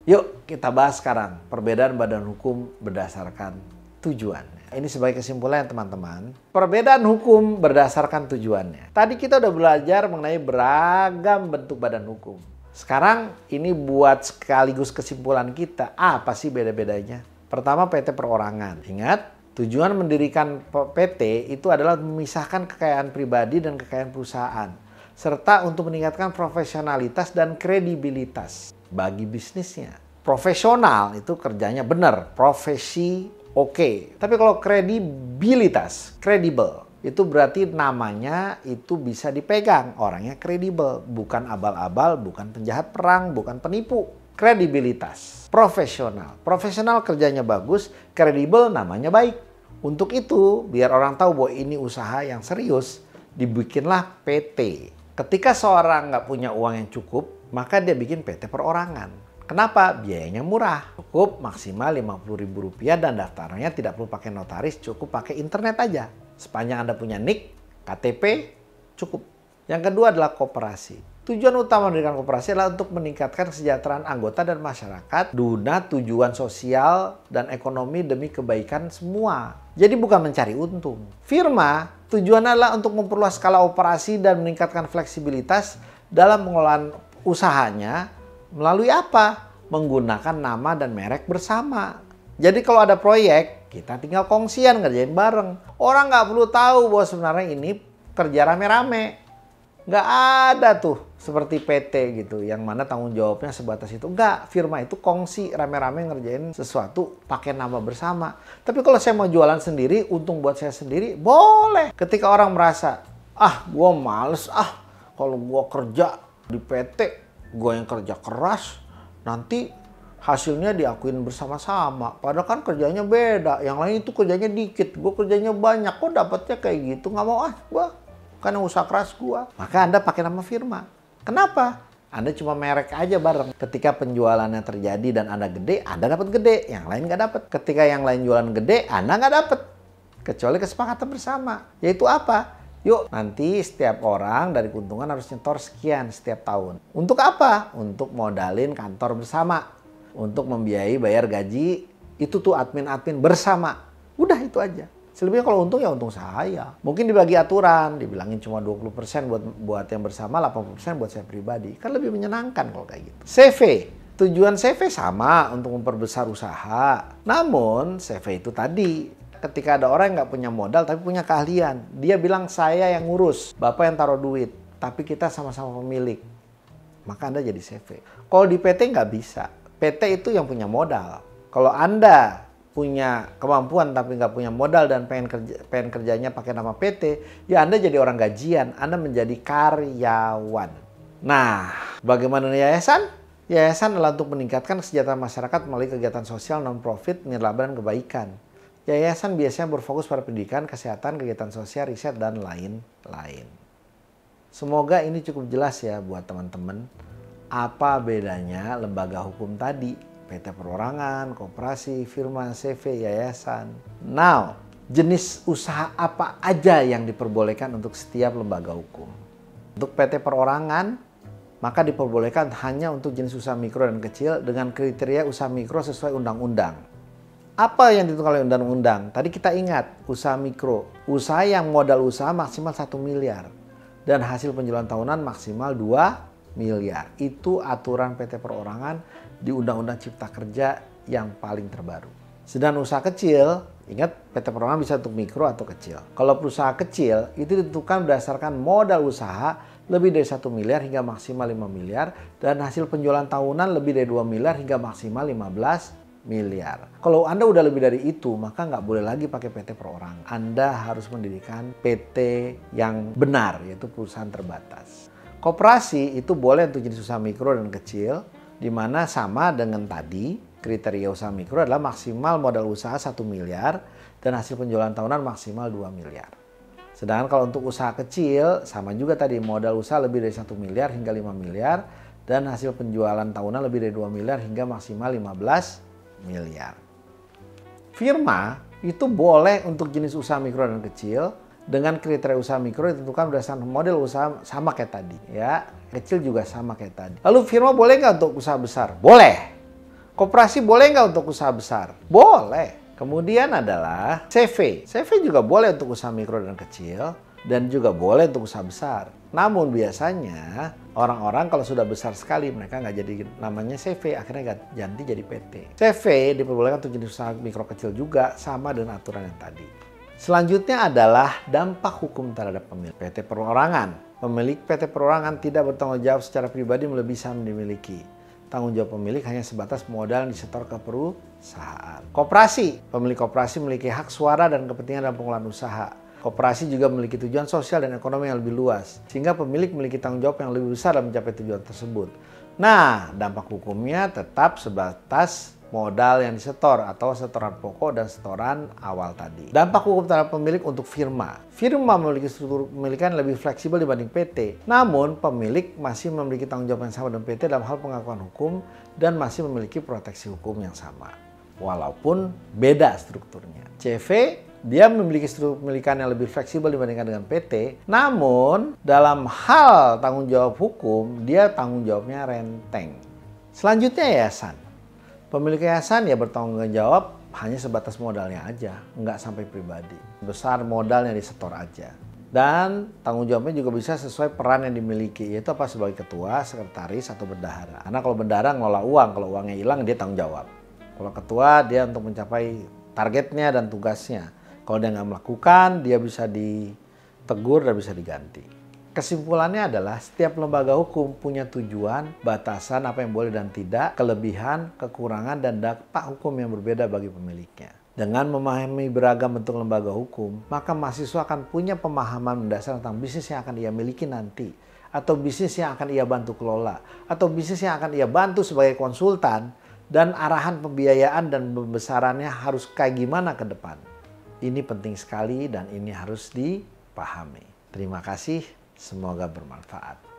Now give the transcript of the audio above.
Yuk kita bahas sekarang perbedaan badan hukum berdasarkan tujuan. Ini sebagai kesimpulan teman-teman. Perbedaan hukum berdasarkan tujuannya. Tadi kita udah belajar mengenai beragam bentuk badan hukum. Sekarang ini buat sekaligus kesimpulan kita. Apa sih beda-bedanya? Pertama, PT perorangan. Ingat, tujuan mendirikan PT itu adalah memisahkan kekayaan pribadi dan kekayaan perusahaan. Serta untuk meningkatkan profesionalitas dan kredibilitas bagi bisnisnya. Profesional itu kerjanya benar, profesi oke. Tapi kalau kredibilitas, kredibel, itu berarti namanya itu bisa dipegang. Orangnya kredibel, bukan abal-abal, bukan penjahat perang, bukan penipu. Kredibilitas, profesional. Profesional kerjanya bagus, kredibel namanya baik. Untuk itu, biar orang tahu bahwa ini usaha yang serius, dibikinlah PT. Ketika seorang nggak punya uang yang cukup, maka dia bikin PT perorangan. Kenapa? Biayanya murah. Cukup maksimal Rp50.000 dan daftarnya tidak perlu pakai notaris, cukup pakai internet aja. Sepanjang Anda punya NIK, KTP, cukup. Yang kedua adalah koperasi. Tujuan utama mendirikan koperasi adalah untuk meningkatkan kesejahteraan anggota dan masyarakat guna tujuan sosial dan ekonomi demi kebaikan semua. Jadi bukan mencari untung. Firma tujuannya adalah untuk memperluas skala operasi dan meningkatkan fleksibilitas dalam pengelolaan usahanya melalui apa? Menggunakan nama dan merek bersama. Jadi kalau ada proyek, kita tinggal kongsian ngerjain bareng. Orang nggak perlu tahu bahwa sebenarnya ini kerja rame-rame. Nggak ada tuh seperti PT gitu, yang mana tanggung jawabnya sebatas itu. Nggak, firma itu kongsi rame-rame ngerjain sesuatu pakai nama bersama. Tapi kalau saya mau jualan sendiri, untung buat saya sendiri, boleh. Ketika orang merasa, gue males kalau gue kerja di PT, gue yang kerja keras, nanti hasilnya diakuin bersama-sama. Padahal kan kerjanya beda, yang lain itu kerjanya dikit, gue kerjanya banyak, kok dapatnya kayak gitu. Nggak mau gue karena usaha keras gua. Maka Anda pakai nama firma. Kenapa? Anda cuma merek aja bareng. Ketika penjualannya terjadi dan Anda gede, Anda dapat gede. Yang lain nggak dapat. Ketika yang lain jualan gede, Anda nggak dapat. Kecuali kesepakatan bersama. Yaitu apa? Yuk, nanti setiap orang dari keuntungan harus nyetor sekian setiap tahun. Untuk apa? Untuk modalin kantor bersama. Untuk membiayai bayar gaji. Itu tuh admin-admin bersama. Udah itu aja. Selebihnya kalau untung ya untung saya. Mungkin dibagi aturan, dibilangin cuma 20% buat yang bersama, 80% buat saya pribadi. Kan lebih menyenangkan kalau kayak gitu. CV, tujuan CV sama untuk memperbesar usaha. Namun CV itu tadi, ketika ada orang yang nggak punya modal tapi punya keahlian, dia bilang saya yang ngurus, Bapak yang taruh duit, tapi kita sama-sama pemilik. Maka Anda jadi CV. Kalau di PT nggak bisa. PT itu yang punya modal. Kalau Anda punya kemampuan tapi nggak punya modal dan pengen kerjanya pakai nama PT, ya Anda jadi orang gajian, Anda menjadi karyawan. Nah, bagaimana yayasan? Yayasan adalah untuk meningkatkan kesejahteraan masyarakat melalui kegiatan sosial non-profit, nirlaba dan kebaikan. Yayasan biasanya berfokus pada pendidikan, kesehatan, kegiatan sosial, riset, dan lain-lain. Semoga ini cukup jelas ya buat teman-teman. Apa bedanya lembaga hukum tadi? PT perorangan, koperasi, firma, CV, yayasan. Now, jenis usaha apa aja yang diperbolehkan untuk setiap lembaga hukum? Untuk PT perorangan, maka diperbolehkan hanya untuk jenis usaha mikro dan kecil dengan kriteria usaha mikro sesuai undang-undang. Apa yang ditentukan oleh undang-undang? Tadi kita ingat, usaha mikro. Usaha yang modal usaha maksimal 1 miliar. Dan hasil penjualan tahunan maksimal 2 miliar. Itu aturan PT perorangan di Undang-Undang Cipta Kerja yang paling terbaru. Sedangkan usaha kecil, ingat PT perorangan bisa untuk mikro atau kecil. Kalau perusahaan kecil itu ditentukan berdasarkan modal usaha lebih dari 1 miliar hingga maksimal 5 miliar dan hasil penjualan tahunan lebih dari 2 miliar hingga maksimal 15 miliar. Kalau Anda udah lebih dari itu, maka nggak boleh lagi pakai PT perorangan. Anda harus mendirikan PT yang benar, yaitu perusahaan terbatas. Koperasi itu boleh untuk jenis usaha mikro dan kecil, di mana sama dengan tadi, kriteria usaha mikro adalah maksimal modal usaha 1 miliar dan hasil penjualan tahunan maksimal 2 miliar. Sedangkan kalau untuk usaha kecil, sama juga tadi, modal usaha lebih dari 1 miliar hingga 5 miliar dan hasil penjualan tahunan lebih dari 2 miliar hingga maksimal 15 miliar. Firma itu boleh untuk jenis usaha mikro dan kecil, dengan kriteria usaha mikro ditentukan berdasarkan model usaha sama kayak tadi, ya. Kecil juga sama kayak tadi. Lalu firma boleh nggak untuk usaha besar? Boleh. Koperasi boleh nggak untuk usaha besar? Boleh. Kemudian adalah CV. CV juga boleh untuk usaha mikro dan kecil, dan juga boleh untuk usaha besar. Namun biasanya orang-orang kalau sudah besar sekali mereka nggak jadi namanya CV, akhirnya ganti jadi PT. CV diperbolehkan untuk jenis usaha mikro kecil juga, sama dengan aturan yang tadi. Selanjutnya adalah dampak hukum terhadap pemilik PT perorangan. Pemilik PT perorangan tidak bertanggung jawab secara pribadi melebihi saham yang dimiliki. Tanggung jawab pemilik hanya sebatas modal yang disetor ke perusahaan. Koperasi. Pemilik koperasi memiliki hak suara dan kepentingan dalam pengelolaan usaha. Koperasi juga memiliki tujuan sosial dan ekonomi yang lebih luas, sehingga pemilik memiliki tanggung jawab yang lebih besar dalam mencapai tujuan tersebut. Nah, dampak hukumnya tetap sebatas modal yang disetor atau setoran pokok dan setoran awal tadi. Dampak hukum terhadap pemilik untuk firma. Firma memiliki struktur kepemilikan lebih fleksibel dibanding PT. Namun, pemilik masih memiliki tanggung jawab yang sama dengan PT dalam hal pengakuan hukum dan masih memiliki proteksi hukum yang sama. Walaupun beda strukturnya. CV, dia memiliki struktur kepemilikan yang lebih fleksibel dibandingkan dengan PT. Namun, dalam hal tanggung jawab hukum, dia tanggung jawabnya renteng. Selanjutnya yayasan. Pemilik yayasan ya bertanggung jawab hanya sebatas modalnya aja, nggak sampai pribadi. Besar modalnya disetor aja. Dan tanggung jawabnya juga bisa sesuai peran yang dimiliki, yaitu apa sebagai ketua, sekretaris, atau bendahara. Karena kalau bendahara ngelola uang, kalau uangnya hilang dia tanggung jawab. Kalau ketua dia untuk mencapai targetnya dan tugasnya. Kalau dia nggak melakukan, dia bisa ditegur dan bisa diganti. Kesimpulannya adalah setiap lembaga hukum punya tujuan, batasan apa yang boleh dan tidak, kelebihan, kekurangan, dan dampak hukum yang berbeda bagi pemiliknya. Dengan memahami beragam bentuk lembaga hukum, maka mahasiswa akan punya pemahaman mendasar tentang bisnis yang akan ia miliki nanti, atau bisnis yang akan ia bantu kelola, atau bisnis yang akan ia bantu sebagai konsultan, dan arahan pembiayaan dan pembesarannya harus kayak gimana ke depan. Ini penting sekali dan ini harus dipahami. Terima kasih. Semoga bermanfaat.